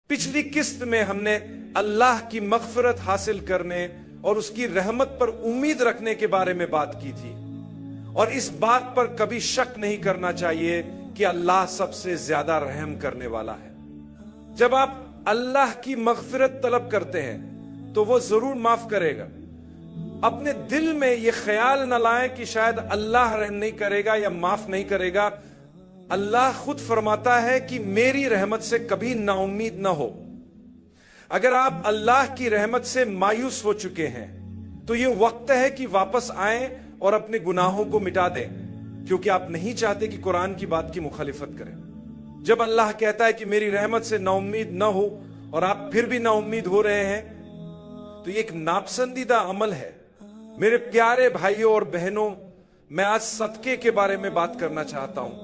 पिछली किस्त में हमने अल्लाह की मग़फ़िरत हासिल करने और उसकी रहमत पर उम्मीद रखने के बारे में बात की थी, और इस बात पर कभी शक नहीं करना चाहिए कि अल्लाह सबसे ज्यादा रहम करने वाला है। जब आप अल्लाह की मग़फ़िरत तलब करते हैं तो वो जरूर माफ करेगा। अपने दिल में ये ख्याल न लाएं कि शायद अल्लाह रहम नहीं करेगा या माफ नहीं करेगा। अल्लाह खुद फरमाता है कि मेरी रहमत से कभी नाउम्मीद न हो। अगर आप अल्लाह की रहमत से मायूस हो चुके हैं तो ये वक्त है कि वापस आएं और अपने गुनाहों को मिटा दें, क्योंकि आप नहीं चाहते कि कुरान की बात की मुखालिफत करें। जब अल्लाह कहता है कि मेरी रहमत से नाउम्मीद न हो और आप फिर भी नाउम्मीद हो रहे हैं तो ये एक नापसंदीदा अमल है। मेरे प्यारे भाइयों और बहनों, मैं आज सदके के बारे में बात करना चाहता हूं।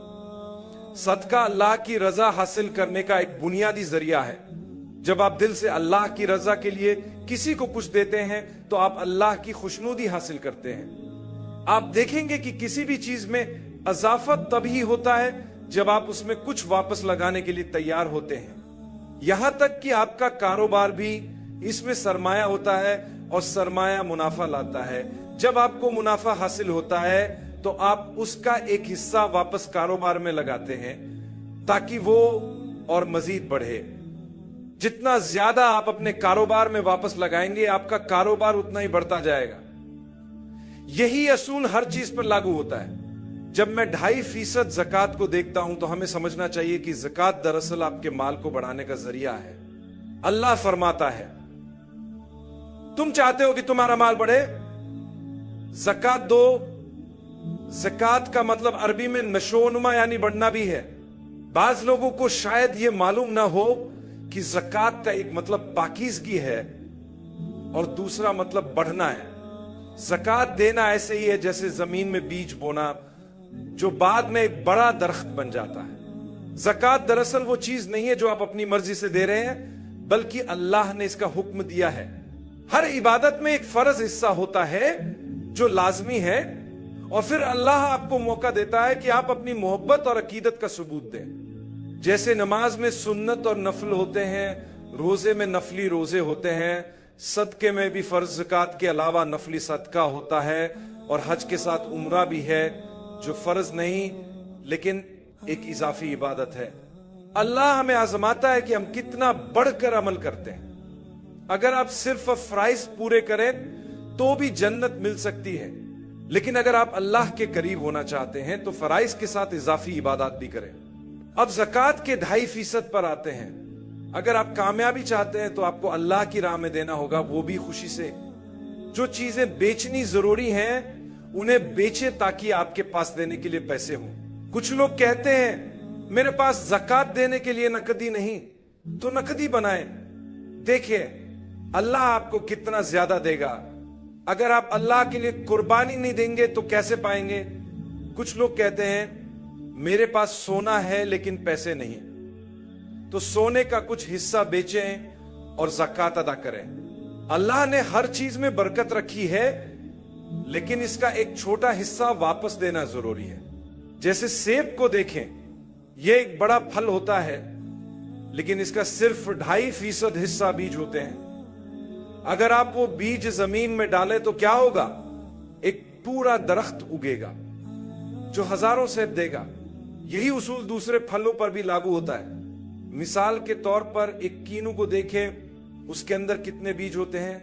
सदका अल्लाह की रजा हासिल करने का एक बुनियादी जरिया है। जब आप दिल से अल्लाह की रजा के लिए किसी को कुछ देते हैं तो आप अल्लाह की खुशनुदी हासिल करते हैं। आप देखेंगे कि किसी भी चीज में इजाफा तभी होता है जब आप उसमें कुछ वापस लगाने के लिए तैयार होते हैं। यहां तक कि आपका कारोबार भी इसमें सरमाया होता है और सरमाया मुनाफा लाता है। जब आपको मुनाफा हासिल होता है तो आप उसका एक हिस्सा वापस कारोबार में लगाते हैं ताकि वो और मजीद बढ़े। जितना ज्यादा आप अपने कारोबार में वापस लगाएंगे आपका कारोबार उतना ही बढ़ता जाएगा। यही असूल हर चीज पर लागू होता है। जब मैं 2.5% ज़कात को देखता हूं तो हमें समझना चाहिए कि ज़कात दरअसल आपके माल को बढ़ाने का जरिया है। अल्लाह फरमाता है, तुम चाहते हो कि तुम्हारा माल बढ़े, ज़कात दो। ज़कात का मतलब अरबी में नशोनुमा यानी बढ़ना भी है। बाज लोगों को शायद यह मालूम ना हो कि ज़कात का एक मतलब पाकीज़गी है और दूसरा मतलब बढ़ना है। ज़कात देना ऐसे ही है जैसे जमीन में बीज बोना जो बाद में एक बड़ा दरख्त बन जाता है। ज़कात दरअसल वो चीज नहीं है जो आप अपनी मर्जी से दे रहे हैं, बल्कि अल्लाह ने इसका हुक्म दिया है। हर इबादत में एक फर्ज हिस्सा होता है जो लाजमी है, और फिर अल्लाह आपको मौका देता है कि आप अपनी मोहब्बत और अकीदत का सबूत दें। जैसे नमाज में सुन्नत और नफल होते हैं, रोजे में नफली रोजे होते हैं, सदके में भी फर्ज ज़कात के अलावा नफली सदका होता है, और हज के साथ उम्रा भी है जो फर्ज नहीं लेकिन एक इजाफी इबादत है। अल्लाह हमें आजमाता है कि हम कितना बढ़कर अमल करते हैं। अगर आप सिर्फ फराइज पूरे करें तो भी जन्नत मिल सकती है, लेकिन अगर आप अल्लाह के करीब होना चाहते हैं तो फराइज के साथ इजाफी इबादत भी करें। अब ज़कात के 2.5% पर आते हैं। अगर आप कामयाबी चाहते हैं तो आपको अल्लाह की राह में देना होगा, वो भी खुशी से। जो चीजें बेचनी जरूरी हैं उन्हें बेचे ताकि आपके पास देने के लिए पैसे हों। कुछ लोग कहते हैं मेरे पास ज़कात देने के लिए नकदी नहीं, तो नकदी बनाएं। देखिए अल्लाह आपको कितना ज्यादा देगा। अगर आप अल्लाह के लिए कुर्बानी नहीं देंगे तो कैसे पाएंगे। कुछ लोग कहते हैं मेरे पास सोना है लेकिन पैसे नहीं, तो सोने का कुछ हिस्सा बेचें और ज़कात अदा करें। अल्लाह ने हर चीज में बरकत रखी है, लेकिन इसका एक छोटा हिस्सा वापस देना जरूरी है। जैसे सेब को देखें, यह एक बड़ा फल होता है लेकिन इसका सिर्फ 2.5% हिस्सा बीज होते हैं। अगर आप वो बीज जमीन में डालें तो क्या होगा, एक पूरा दरख्त उगेगा जो हजारों सेब देगा। यही उसूल दूसरे फलों पर भी लागू होता है। मिसाल के तौर पर एक कीनू को देखें, उसके अंदर कितने बीज होते हैं,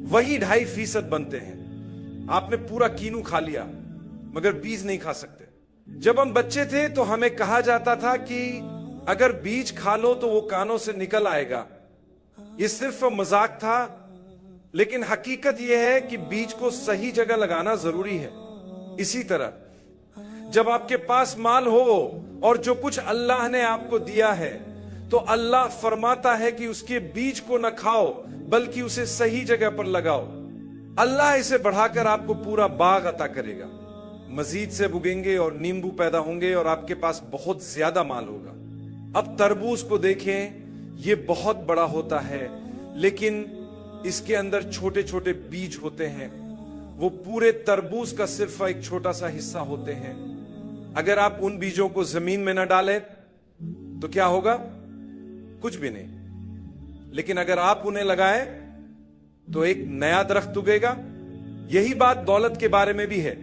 वही 2.5% बनते हैं। आपने पूरा कीनू खा लिया मगर बीज नहीं खा सकते। जब हम बच्चे थे तो हमें कहा जाता था कि अगर बीज खा लो तो वो कानों से निकल आएगा। ये सिर्फ मजाक था, लेकिन हकीकत यह है कि बीज को सही जगह लगाना जरूरी है। इसी तरह जब आपके पास माल हो और जो कुछ अल्लाह ने आपको दिया है तो अल्लाह फरमाता है कि उसके बीज को न खाओ बल्कि उसे सही जगह पर लगाओ। अल्लाह इसे बढ़ाकर आपको पूरा बाग अता करेगा। मजीद से उगेंगे और नींबू पैदा होंगे और आपके पास बहुत ज्यादा माल होगा। अब तरबूज को देखें, ये बहुत बड़ा होता है लेकिन इसके अंदर छोटे छोटे बीज होते हैं। वो पूरे तरबूज का सिर्फ एक छोटा सा हिस्सा होते हैं। अगर आप उन बीजों को जमीन में न डालें तो क्या होगा, कुछ भी नहीं। लेकिन अगर आप उन्हें लगाएं तो एक नया दरख्त उगेगा। यही बात दौलत के बारे में भी है।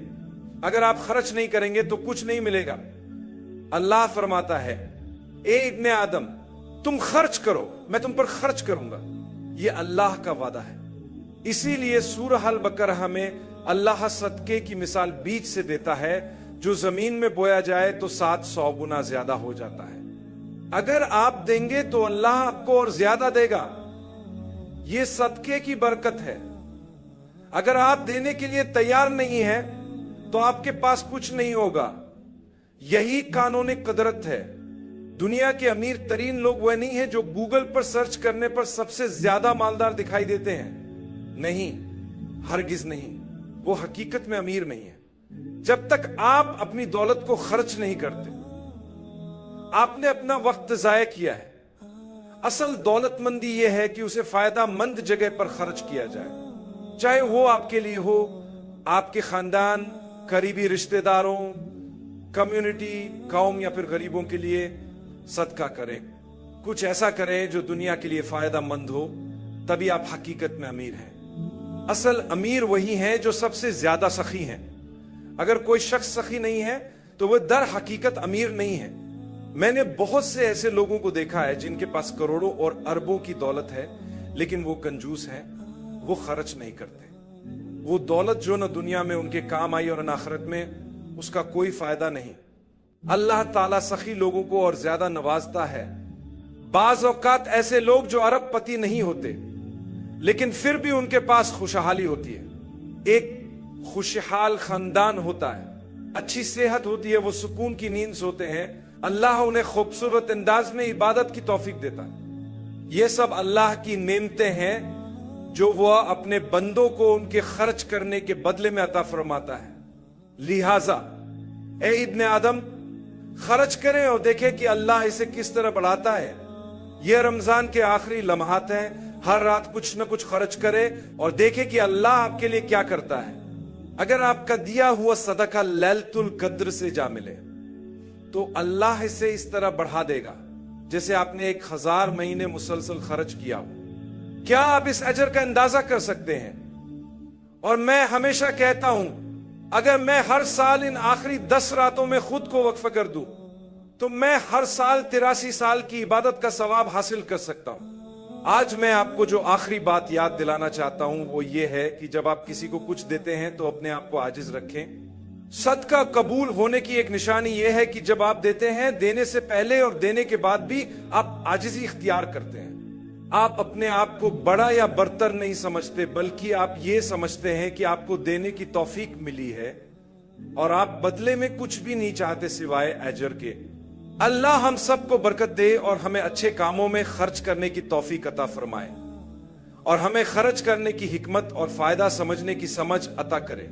अगर आप खर्च नहीं करेंगे तो कुछ नहीं मिलेगा। अल्लाह फरमाता है, ए इब्ने आदम, तुम खर्च करो, मैं तुम पर खर्च करूंगा। यह अल्लाह का वादा है। इसीलिए सूरह अल बकरह में अल्लाह सदके की मिसाल बीज से देता है, जो जमीन में बोया जाए तो 700 गुना ज्यादा हो जाता है। अगर आप देंगे तो अल्लाह आपको और ज्यादा देगा। यह सदके की बरकत है। अगर आप देने के लिए तैयार नहीं है तो आपके पास कुछ नहीं होगा। यही कानून कुदरत है। दुनिया के अमीर तरीन लोग वह नहीं है जो गूगल पर सर्च करने पर सबसे ज्यादा मालदार दिखाई देते हैं। नहीं, हरगिज नहीं, वो हकीकत में अमीर नहीं है। जब तक आप अपनी दौलत को खर्च नहीं करते, आपने अपना वक्त जाया किया है। असल दौलतमंदी यह है कि उसे फायदा मंद जगह पर खर्च किया जाए, चाहे वो आपके लिए हो, आपके खानदान, करीबी रिश्तेदारों, कम्युनिटी, कौम या फिर गरीबों के लिए सदका करें। कुछ ऐसा करें जो दुनिया के लिए फायदा मंद हो, तभी आप हकीकत में अमीर हैं। असल अमीर वही हैं जो सबसे ज्यादा सखी हैं। अगर कोई शख्स सखी नहीं है तो वह दर हकीकत अमीर नहीं है। मैंने बहुत से ऐसे लोगों को देखा है जिनके पास करोड़ों और अरबों की दौलत है, लेकिन वो कंजूस है, वो खर्च नहीं करते। वो दौलत जो न दुनिया में उनके काम आई और न आखिरत में, उसका कोई फायदा नहीं। अल्लाह ताला सखी लोगों को और ज्यादा नवाजता है। बाज औकात ऐसे लोग जो अरबपति नहीं होते, लेकिन फिर भी उनके पास खुशहाली होती है। एक खुशहाल खानदान होता है, अच्छी सेहत होती है, वो सुकून की नींद सोते हैं। अल्लाह उन्हें खूबसूरत अंदाज में इबादत की तौफीक देता है। ये सब अल्लाह की नेमतें हैं जो वह अपने बंदों को उनके खर्च करने के बदले में अता फरमाता है। लिहाजा ए इब्ने आदम, खर्च करें और देखें कि अल्लाह इसे किस तरह बढ़ाता है। यह रमजान के आखिरी लम्हात हैं। हर रात कुछ न कुछ खर्च करें और देखें कि अल्लाह आपके लिए क्या करता है। अगर आपका दिया हुआ सदका लैलतुल कद्र से जा मिले तो अल्लाह इसे इस तरह बढ़ा देगा जैसे आपने 1000 महीने मुसलसल खर्च किया हो। क्या आप इस अजर का अंदाजा कर सकते हैं? और मैं हमेशा कहता हूं, अगर मैं हर साल इन आखिरी 10 रातों में खुद को वक्फ कर दूं तो मैं हर साल 83 साल की इबादत का सवाब हासिल कर सकता हूं। आज मैं आपको जो आखिरी बात याद दिलाना चाहता हूं वो ये है कि जब आप किसी को कुछ देते हैं तो अपने आप को आजिज रखें। सदका कबूल होने की एक निशानी यह है कि जब आप देते हैं, देने से पहले और देने के बाद भी आप आजिजी इख्तियार करते हैं। आप अपने आप को बड़ा या बरतर नहीं समझते, बल्कि आप ये समझते हैं कि आपको देने की तौफीक मिली है और आप बदले में कुछ भी नहीं चाहते सिवाय अजर के। अल्लाह हम सबको बरकत दे और हमें अच्छे कामों में खर्च करने की तौफीक अता फरमाए और हमें खर्च करने की हिकमत और फायदा समझने की समझ अता करे।